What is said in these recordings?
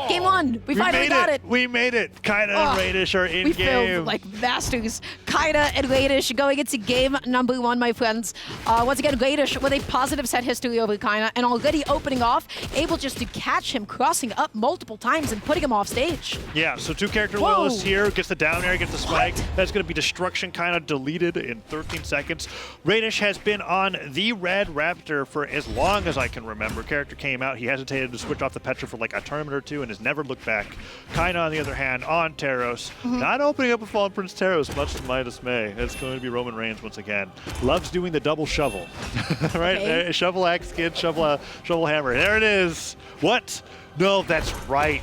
Game one. We finally got it. We made it. Kyna and Raydish are in we game. failed like masters. Kyna and Raydish going into game number one, my friends. Once again, Raydish with a positive set history over Kyna and already opening off, able just to catch him crossing up multiple times and putting him off stage. Yeah, so two character loyalists here. Gets the down air, gets the spike. That's going to be destruction, kind of deleted in 13 seconds. Raydish has been on the Red Raptor for as long as I can remember. Character came out, he hesitated to switch off the Petra for like a tournament or two and has never looked back. Kyna, on the other hand, on Taros. Not opening up a Fallen Prince Taros, much to my dismay. It's going to be Roman Reigns once again. Loves doing the double shovel. Right? Okay. Shovel axe kid, shovel hammer. There it is. What? No, that's right.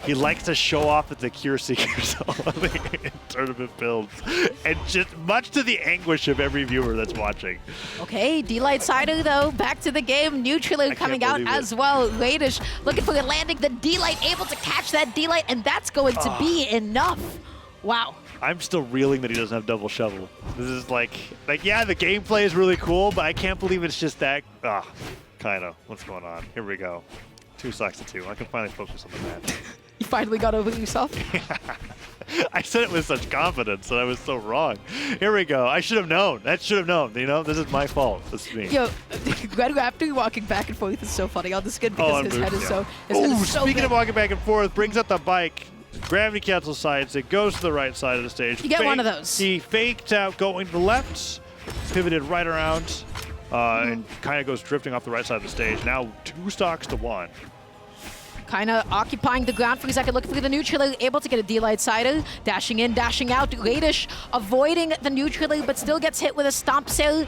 He likes to show off at the Cure Seekers in tournament builds. And just much to the anguish of every viewer that's watching. Okay, D-Light Cider though, back to the game. Neutral coming out as well. Raydish looking for a landing. The D-Light able to catch that D-Light, and that's going to be enough. Wow. I'm still reeling that he doesn't have double shovel. This is like yeah, the gameplay is really cool, but I can't believe it's just that. Kind of. What's going on? Here we go. 2 stocks to 2. I can finally focus on the match. You finally got over yourself? I said it with such confidence that I was so wrong. Here we go. I should have known. That should have known. You know, this is my fault. This is me. Yo, Red Raptor walking back and forth is so funny on the skin because his head is so. Speaking of walking back and forth, brings up the bike. Gravity cancel sides. It goes to the right side of the stage. You get one of those. He faked out going to the left, pivoted right around, and kind of goes drifting off the right side of the stage. Now 2 stocks to 1. Kyna occupying the ground for a second, looking for the neutral, able to get a D-Light Cider, dashing in, dashing out. Raydish avoiding the neutral, but still gets hit with a stomp sail.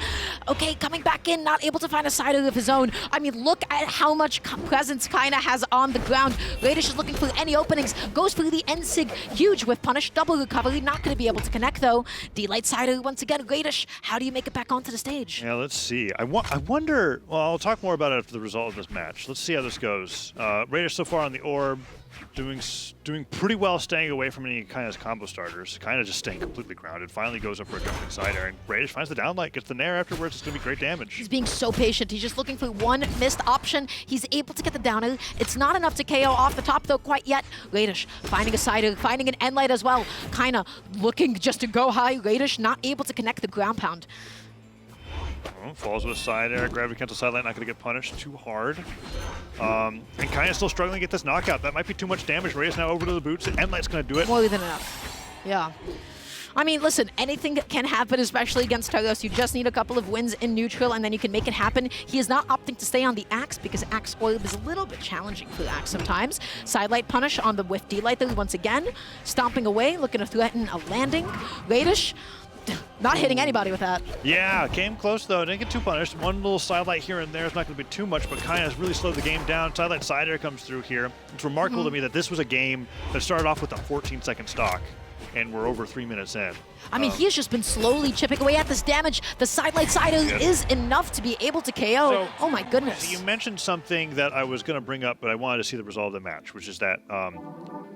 Okay, coming back in, not able to find a Cider of his own. I mean, look at how much presence Kyna has on the ground. Raydish is looking for any openings, goes for the N-Sig, huge whiff punish, double recovery, not going to be able to connect though. D-Light Cider once again. Raydish, how do you make it back onto the stage? Yeah, let's see. I wonder, well, I'll talk more about it after the result of this match. Let's see how this goes. Raydish so far on the orb, doing pretty well staying away from any Kyna's combo starters. Kyna just staying completely grounded. Finally goes up for a jumping side air, and Raydish finds the downlight, gets the nair afterwards. It's going to be great damage. He's being so patient. He's just looking for one missed option. He's able to get the down air. It's not enough to KO off the top though quite yet. Raydish finding a side air, finding an end light as well. Kyna looking just to go high. Raydish not able to connect the ground pound. Falls with a side air, gravity cancel side light, not going to get punished too hard. And Kyna's still struggling to get this knockout. That might be too much damage. Raydish now over to the boots, and Endlight's going to do it. More than enough. Yeah. I mean, listen, anything can happen, especially against Taros. You just need a couple of wins in neutral, and then you can make it happen. He is not opting to stay on the Axe because Axe Orb is a little bit challenging for the Axe sometimes. Sidelight punish on the whiff D-Light though once again. Stomping away, looking to threaten a landing. Raydish not hitting anybody with that. Yeah, came close though. Didn't get too punished. One little sidelight here and there is not going to be too much, but Kyna's really slowed the game down. Sidelight side air comes through here. It's remarkable to me that this was a game that started off with a 14-second stock, and we're over 3 minutes in. I mean, he has just been slowly chipping away at this damage. The sidelight side is enough to be able to KO. So, oh my goodness. You mentioned something that I was going to bring up, but I wanted to see the result of the match, which is that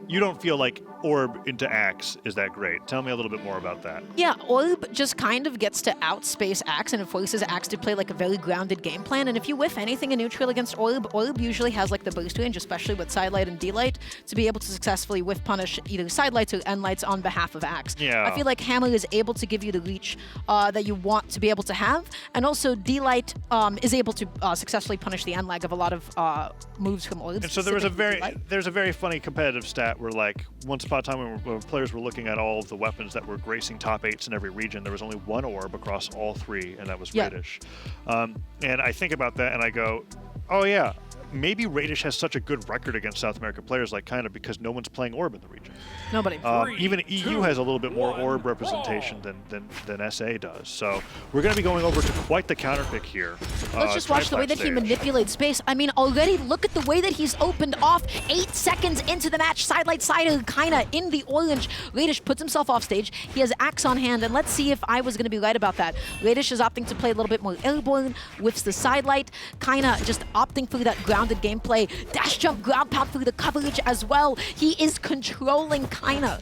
you don't feel like Orb into Axe is that great. Tell me a little bit more about that. Yeah, Orb just kind of gets to outspace Axe, and it forces Axe to play like a very grounded game plan. And if you whiff anything in neutral against Orb, Orb usually has like the burst range, especially with sidelight and D-Light, to be able to successfully whiff punish either sidelights or end lights on behalf of Axe. Yeah. I feel like Hammer is able to give you the reach that you want to be able to have, and also D-Light is able to successfully punish the end lag of a lot of moves from Orb. And so there's a very funny competitive stat where, like, once upon a time when players were looking at all of the weapons that were gracing top 8s in every region, there was only one orb across all 3, and that was Raydish. And I think about that and I go, oh yeah, maybe Raydish has such a good record against South American players like Kyna because no one's playing Orb in the region. Nobody. Even EU has a little bit more Orb representation than SA does. So we're going to be going over to quite the counter pick here. Let's just watch the way that he manipulates space. I mean, already look at the way that he's opened off 8 seconds into the match. Sidelight Cider, Kyna in the orange. Raydish puts himself off stage. He has Axe on hand, and let's see if I was going to be right about that. Raydish is opting to play a little bit more airborne, whiffs the sidelight. Kyna just opting for that grounded gameplay. Dash jump, ground pound through the coverage as well. He is controlling Kyna.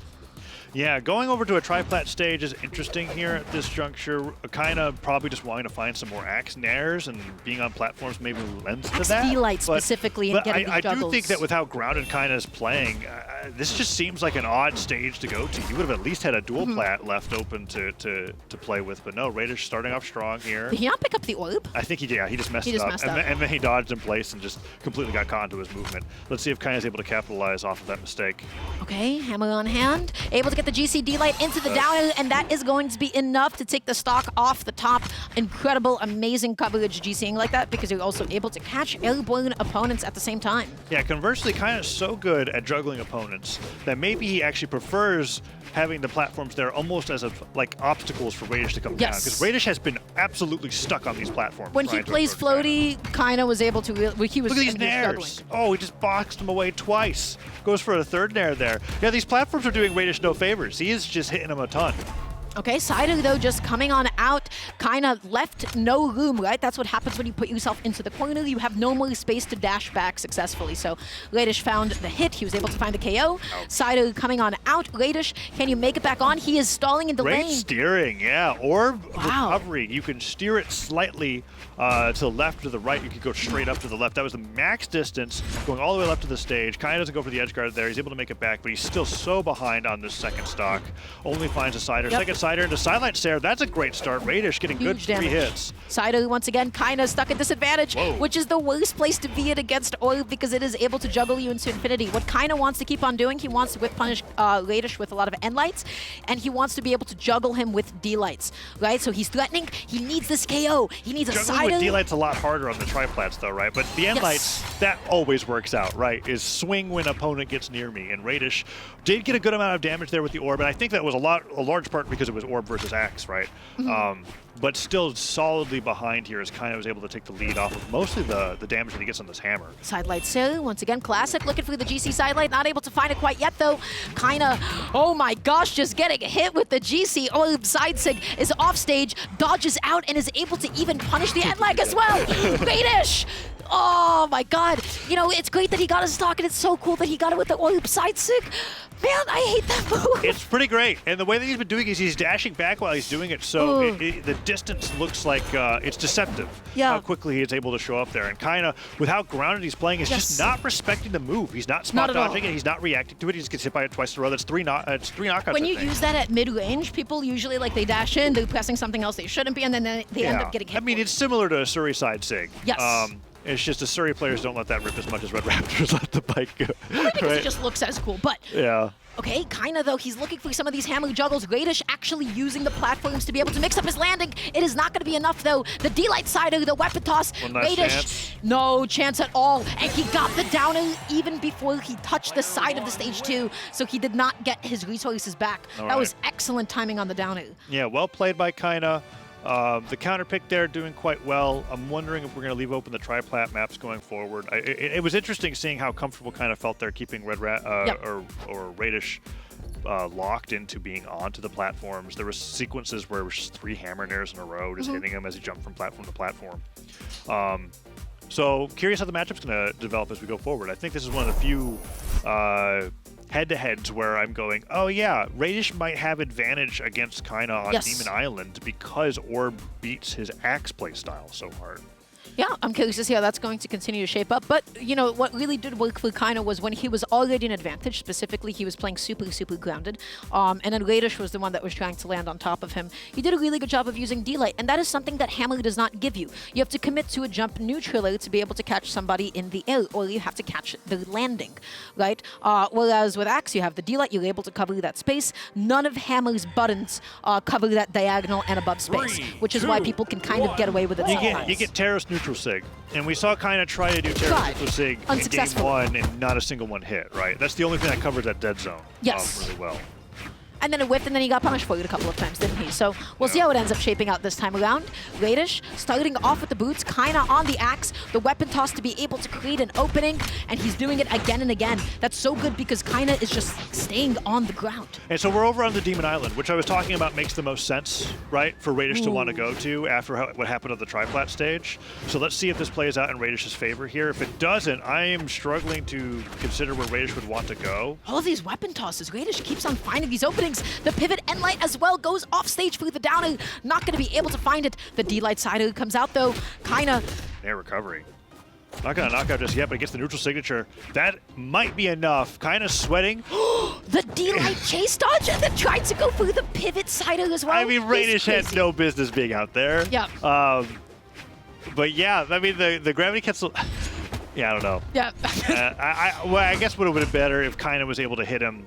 Yeah, going over to a triplat stage is interesting here at this juncture. Kyna probably just wanting to find some more axe nairs, and being on platforms maybe lends to that. Delight specifically and getting these juggles. I do think that with how grounded Kyna is playing, this just seems like an odd stage to go to. You would have at least had a dual plat left open to play with, but no, Raydish starting off strong here. Did he not pick up the orb? I think he just messed it up. And then he dodged in place and just completely got caught into his movement. Let's see if Kyna's able to capitalize off of that mistake. Okay, hammer on hand, able to get the GC D-Light into the down, and that is going to be enough to take the stock off the top. Incredible, amazing coverage GCing like that, because you're also able to catch airborne opponents at the same time. Yeah, conversely, Kyna's so good at juggling opponents that maybe he actually prefers having the platforms there almost as like obstacles for Raydish to come down, because Raydish has been absolutely stuck on these platforms. When he plays floaty, Kyna was able to. He was. Look at these nairs! Oh, he just boxed him away twice. Goes for a third nair there. Yeah, these platforms are doing Raydish no favors. He is just hitting him a ton. Okay, Cider though just coming on out, Kyna left no room, right? That's what happens when you put yourself into the corner. You have no more space to dash back successfully. So Raydish found the hit. He was able to find the KO. Cider coming on out. Raydish, can you make it back on? He is stalling in the lane. Great steering, yeah. Orb recovery. You can steer it slightly to the left or to the right. You could go straight up to the left. That was the max distance, going all the way left to the stage. Kyna doesn't go for the edge guard there. He's able to make it back, but he's still so behind on this second stock. Only finds a Cider. Second Cider into Silent Stare. That's a great start. Raydish getting good 3 hits. Cider once again, Kyna stuck at disadvantage, which is the worst place to be in against Orb, because it is able to juggle you into infinity. What Kyna wants to keep on doing, he wants to whip punish Raydish with a lot of end lights, and he wants to be able to juggle him with D-lights, right? So he's threatening. He needs this KO. He needs a Cider. Juggling with D-lights a lot harder on the triplats though, right? But the end lights, that always works out, right? Is swing when opponent gets near me, and Raydish did get a good amount of damage there with the orb, and I think that was a large part because it was orb versus axe, right? But still solidly behind here as Kyna was able to take the lead off of mostly the damage that he gets on this hammer. Sidelight Sue, once again, classic, looking for the GC sidelight, not able to find it quite yet though. Kyna, oh my gosh, just getting hit with the GC. Orb side sig is off stage, dodges out, and is able to even punish the end leg as well. Raydish! Oh my god. You know, it's great that he got his stock, and it's so cool that he got it with the Orb side sig. Man, I hate that move. It's pretty great. And the way that he's been doing is he's dashing back while he's doing it, so the distance looks like it's deceptive. How quickly he is able to show up there. And Kyna, with how grounded he's playing, is just not respecting the move. He's not spot dodging it. He's not reacting to it. He just gets hit by it twice in a row. That's three knockouts. When you use that at mid-range, people usually, like, they dash in, they're pressing something else they shouldn't be, and then they end up getting hit. I mean, it's similar to a Surrey side sig. Yes. It's just the Surrey players don't let that rip as much as Red Raptors let the bike go. Only because it just looks as cool, but... Yeah. Okay, Kyna though, he's looking for some of these hammer juggles. Raydish actually using the platforms to be able to mix up his landing. It is not going to be enough though. The D-Light Cider, the weapon toss. Raydish, no chance at all. And he got the downer even before he touched the side of the stage 2. So he did not get his resources back. That was excellent timing on the downer. Yeah, well played by Kyna. The counter pick there doing quite well. I'm wondering if we're going to leave open the triplat maps going forward. It was interesting seeing how comfortable Kyna felt there, keeping or Raydish locked into being onto the platforms. There were sequences where it was just 3 hammer nairs in a row, just hitting him as he jumped from platform to platform. So curious how the matchup's going to develop as we go forward. I think this is one of the few head-to-heads where I'm going, oh yeah, Raydish might have advantage against Kyna on Demon Island because Orb beats his axe play style so hard. Yeah, I'm curious to see how that's going to continue to shape up. But, you know, what really did work for Kyna was when he was already in advantage. Specifically, he was playing super, super grounded. And then Raydish was the one that was trying to land on top of him. He did a really good job of using D-Light, and that is something that Hammer does not give you. You have to commit to a jump neutraler to be able to catch somebody in the air, or you have to catch the landing, right? Whereas with Axe, you have the D-Light, you're able to cover that space. None of Hammer's buttons cover that diagonal and above space, which is why people can kind of get away with it sometimes. You get Terrace neutral sig. And we saw Kyna try to do Terrace neutral sig in game 1 and not a single one hit, right? That's the only thing that covers that dead zone really well. And then it whiffed, and then he got punished for it a couple of times, didn't he? So we'll see how it ends up shaping out this time around. Raydish starting off with the boots, Kyna on the axe, the weapon toss to be able to create an opening, and he's doing it again and again. That's so good because Kyna is just staying on the ground. And so we're over on the Demon Island, which I was talking about makes the most sense, right, for Raydish to want to go to after what happened on the Triplat stage. So let's see if this plays out in Raydish's favor here. If it doesn't, I am struggling to consider where Raydish would want to go. All of these weapon tosses. Raydish keeps on finding these openings. The pivot end light as well goes off stage for the downer. Not going to be able to find it. The D-light side comes out though. Kyna. Air recovery. Not gonna knock out just yet, but it gets the neutral signature. That might be enough. Kind of sweating. The D-light chase dodge and then tried to go through the pivot side as well. I mean, Raydish had no business being out there. Yeah. But yeah, I mean, the gravity cancel. Yeah, I don't know. Yeah. Well, I guess what would have been better if Kyna was able to hit him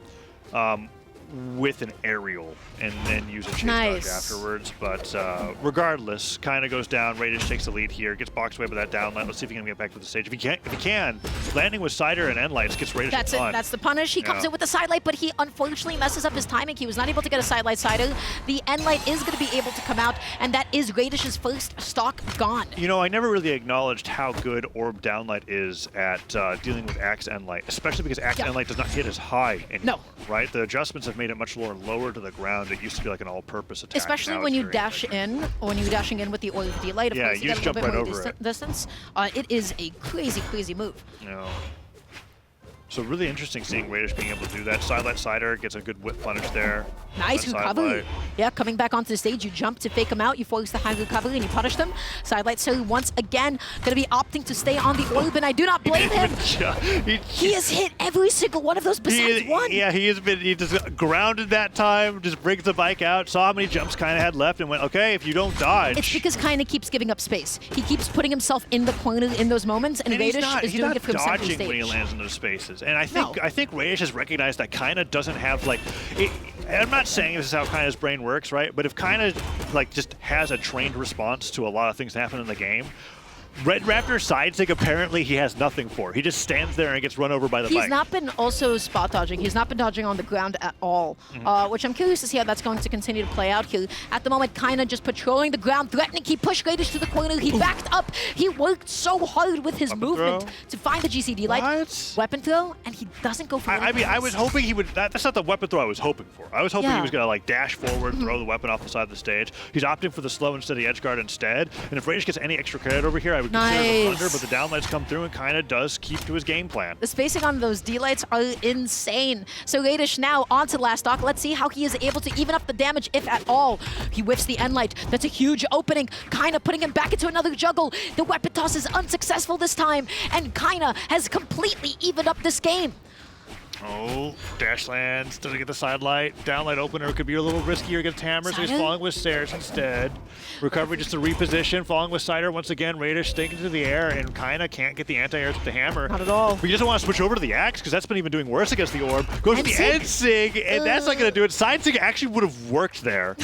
with an aerial and then use a chase dodge afterwards. But regardless, Kyna goes down. Raydish takes the lead here, gets boxed away by that down line. Let's see if he can get back to the stage. If he can, landing with Cider and end lights gets Raydish That's it. That's the punish. He comes in with the side light, but he unfortunately messes up his timing. He was not able to get a side light Cider. The end light is going to be able to come out, and that is Raydish's first stock gone. You know, I never really acknowledged how good Orb downlight is at dealing with Axe end light, especially because Axe end light does not hit as high anymore. Right? The adjustments have made it much lower to the ground. It used to be like an all-purpose attack. Especially when you dash in, or when you're dashing in with the Orb D-light. Yeah, you just jump right over it. Distance. It is a crazy, crazy move. No. So really interesting seeing Raydish being able to do that. Sidelight Cider gets a good whip punish there. Nice recovery. Yeah, coming back onto the stage, you jump to fake him out, you force the high recovery, and you punish them. Sidelight so once again going to be opting to stay on the orb, and I do not blame him. He has hit every single one of those besides one. Yeah, he just grounded that time, just brings the bike out, saw how many jumps Kyna had left, and went, okay, if you don't dodge. It's because Kyna keeps giving up space. He keeps putting himself in the corner in those moments, and Raydish is doing it from center stage. When he lands in those spaces. And I think Raydish has recognized that Kyna doesn't have like I'm not saying this is how Kyna's brain works, right? But if Kyna like just has a trained response to a lot of things that happen in the game, Red Raptor side sig apparently he has nothing for. He just stands there and gets run over by the bike. He's not been also spot dodging. He's not been dodging on the ground at all, which I'm curious to see how that's going to continue to play out here. At the moment, Kyna just patrolling the ground, threatening. He pushed Raydish to the corner. He backed up. He worked so hard with his movement to find the GCD light. Weapon throw, and he doesn't go for it. I mean, I was hoping he would. That's not the weapon throw I was hoping for. I was hoping he was going to like dash forward, throw the weapon off the side of the stage. He's opting for the slow and steady edge guard instead. And if Raydish gets any extra credit over here, I would consider it under, but the downlights come through and Kyna does keep to his game plan. The spacing on those D-lights are insane. So Raydish now onto last stock. Let's see how he is able to even up the damage, if at all. He whiffs the end light. That's a huge opening. Kyna putting him back into another juggle. The weapon toss is unsuccessful this time, and Kyna has completely evened up this game. Oh, dash lands, doesn't get the side light. Downlight opener could be a little riskier against Hammer, so he's falling with stairs instead. Recovery just to reposition, falling with Cider once again. Raydish stinking to the air, and Kyna can't get the anti-airs with the Hammer. Not at all. But he doesn't want to switch over to the Axe, because that's been even doing worse against the Orb. Goes to the end sig, and that's not going to do it. Side sig actually would have worked there.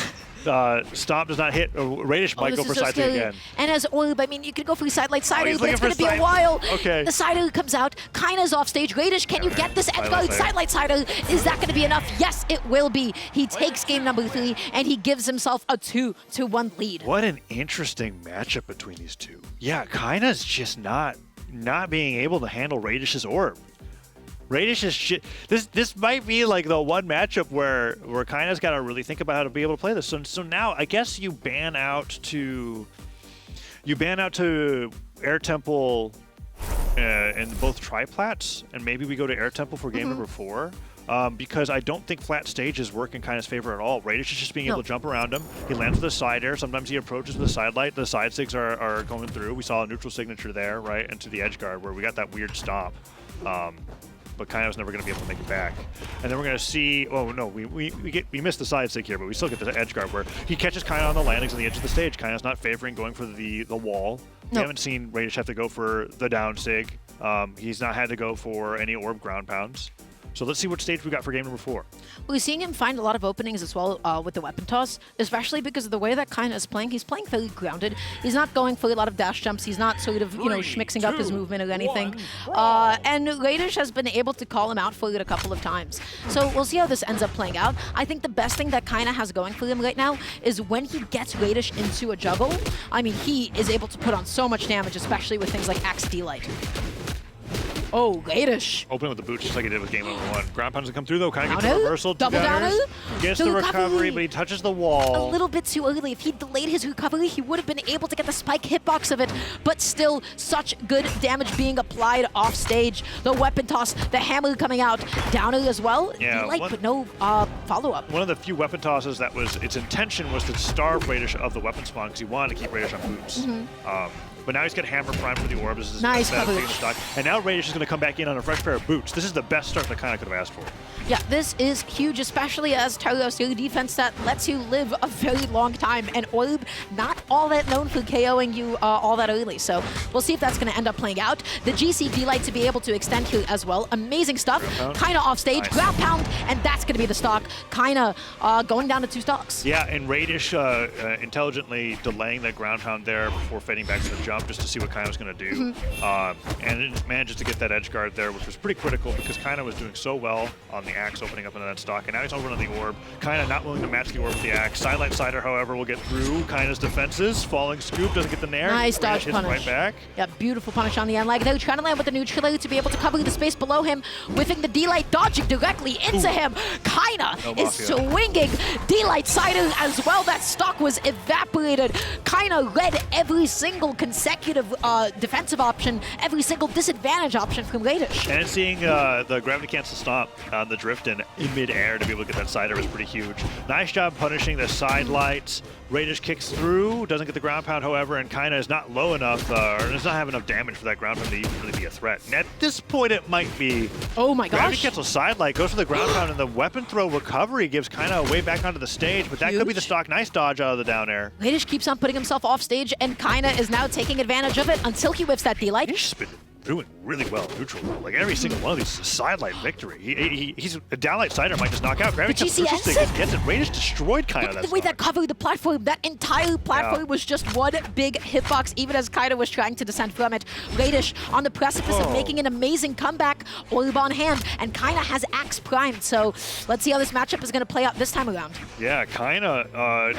Stomp does not hit. Raydish might go for side sig again. And as Orb, I mean, you could go for side light Cider, but it's going to be a while. Okay. The Cider comes out. Kyna's off stage. Raydish, can you get this edge guard side light Cider? Is that going to be enough? Yes, it will be. He takes game number 3, and he gives himself a 2-1 lead. What an interesting matchup between these two. Yeah, Kyna's just not being able to handle Raydish's Orb. Raydish is shit. This might be like the one matchup where Kyna's got to really think about how to be able to play this. So now I guess you ban out to Air Temple in both triplats, and maybe we go to Air Temple for game number 4. Because I don't think flat stages work in Kyna's favor at all. Raydish is just being able to jump around him. He lands with a side air. Sometimes he approaches with a side light. The side sigs are going through. We saw a neutral signature there, right, into the edge guard where we got that weird stomp. But Kyna was never going to be able to make it back. And then we're going to see, oh no, we missed the side sig here, but we still get the edge guard where he catches Kyna on the landings on the edge of the stage. Kyna's not favoring going for the wall. We haven't seen Raydish have to go for the down sig. He's not had to go for any orb ground pounds. So let's see what stage we got for game number 4. We're seeing him find a lot of openings as well with the weapon toss, especially because of the way that Kyna is playing. He's playing very grounded. He's not going for a lot of dash jumps. He's not sort of, schmixing up his movement or anything. And Raydish has been able to call him out for it a couple of times. So we'll see how this ends up playing out. I think the best thing that Kyna has going for him right now is when he gets Raydish into a juggle, I mean, he is able to put on so much damage, especially with things like Axe D-Light. Oh, Raydish. Open with the boots just like he did with game number 1. Ground pound doesn't come through though. Kind of gets the Downer, reversal. double downer. Gets the recovery, but he touches the wall. A little bit too early. If he delayed his recovery, he would have been able to get the spike hitbox of it, but still such good damage being applied off stage. The weapon toss, the hammer coming out. Downer as well. Yeah, but no follow-up. One of the few weapon tosses that was its intention was to starve Raydish of the weapon spawn because he wanted to keep Raydish on boots. But now he's got hammer prime for the orb. This is nice coverage. And now Raydish is going to come back in on a fresh pair of boots. This is the best start that Kyna could have asked for. Yeah, this is huge, especially as Tyros, your defense that lets you live a very long time. And Orb, not all that known for KOing you all that early. So we'll see if that's going to end up playing out. The GC D-Light to be able to extend here as well. Amazing stuff. Kyna off stage, nice. Ground pound, and that's going to be the stock. Kyna going down to 2 stocks. Yeah, and Raydish intelligently delaying that ground pound there before fading back to the jump just to see what Kyna was going to do. And it manages to get that edge guard there, which was pretty critical because Kyna was doing so well on the axe opening up into that stock, and now he's over on the orb. Kyna not willing to match the orb with the axe. Sidelight Cider, however, will get through Kyna's defenses. Falling scoop doesn't get the nair. Nice dodge punish. Right back. Yeah, beautiful punish on the end leg. They're trying to land with the neutral to be able to cover the space below him, whiffing the D-Light, dodging directly into him. Kyna is swinging D-Light Cider as well. That stock was evaporated. Kyna read every single consecutive defensive option, every single disadvantage option from Raydish. And seeing the gravity cancel stomp on the drift in mid-air to be able to get that cider was pretty huge. Nice job punishing the side lights. Raydish kicks through, doesn't get the ground pound, however, and Kyna is not low enough, or does not have enough damage for that ground pound to even really be a threat. And at this point, it might be. Oh my gosh. Gravity cancel side light, goes for the ground pound, and the weapon throw recovery gives Kyna a way back onto the stage, but that could be the stock. Nice dodge out of the down air. Raydish keeps on putting himself off stage, and Kyna is now taking advantage of it until he whiffs that D-Light. He's been doing really well neutral. Like every single one of these is a sidelight victory. He's a downlight cider might just knock out. Gravity gets it. Raydish destroyed Kyna. Look at the way that covered the platform. That entire platform was just one big hitbox, even as Kyna was trying to descend from it. Raydish on the precipice of making an amazing comeback. Orb on hand, and Kyna has axe primed. So let's see how this matchup is going to play out this time around. Yeah, Kyna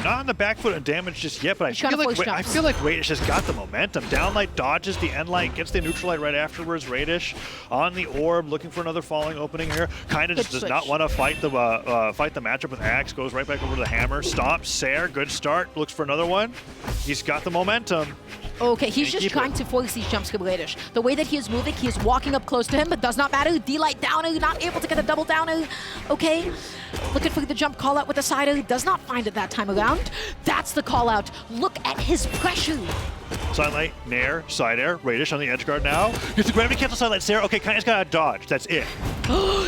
not on the back foot and damage just yet, but I feel like Raydish has got the momentum. Downlight dodges the end light, gets the neutral light right afterwards. Raydish on the orb, looking for another falling opening here. Kyna just does not want to fight the matchup with axe. Goes right back over to the hammer. Stomps. Sair, good start. Looks for another one. He's got the momentum. Okay, he's just trying to force these jumps from Raydish. The way that he is moving, he is walking up close to him, but does not matter. D-Light downer, not able to get a double downer. Okay, looking for the jump call out with the cider. Does not find it that time around. That's the call out. Look at his pressure. Sidelight, nair, side air, Raydish on the edge guard now. Gets the gravity cancel sidelight, Sair. Okay, Kyna's got a dodge. That's it.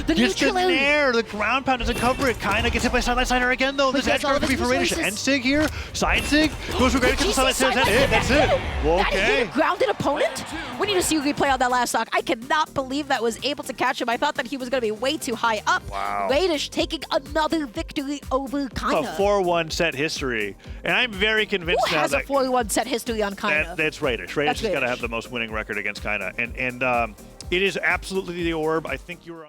Gets the nair. The ground pound doesn't cover it. Kyna gets hit by sidelight cider again, though. This edge guard could be for Raydish. End sig here. Side sig. Goes for gravity cancel sidelight, Sair. That's it. Well, okay. That grounded opponent? We need to see a replay on that last stock. I cannot believe that was able to catch him. I thought that he was going to be way too high up. Wow. Raydish taking another victory over Kyna. A 4-1 set history. And I'm very convinced Who now has that... a 4-1 set history on Kyna? That's Raydish. Raydish has got to have the most winning record against Kyna. And it is absolutely the orb. I think you were on...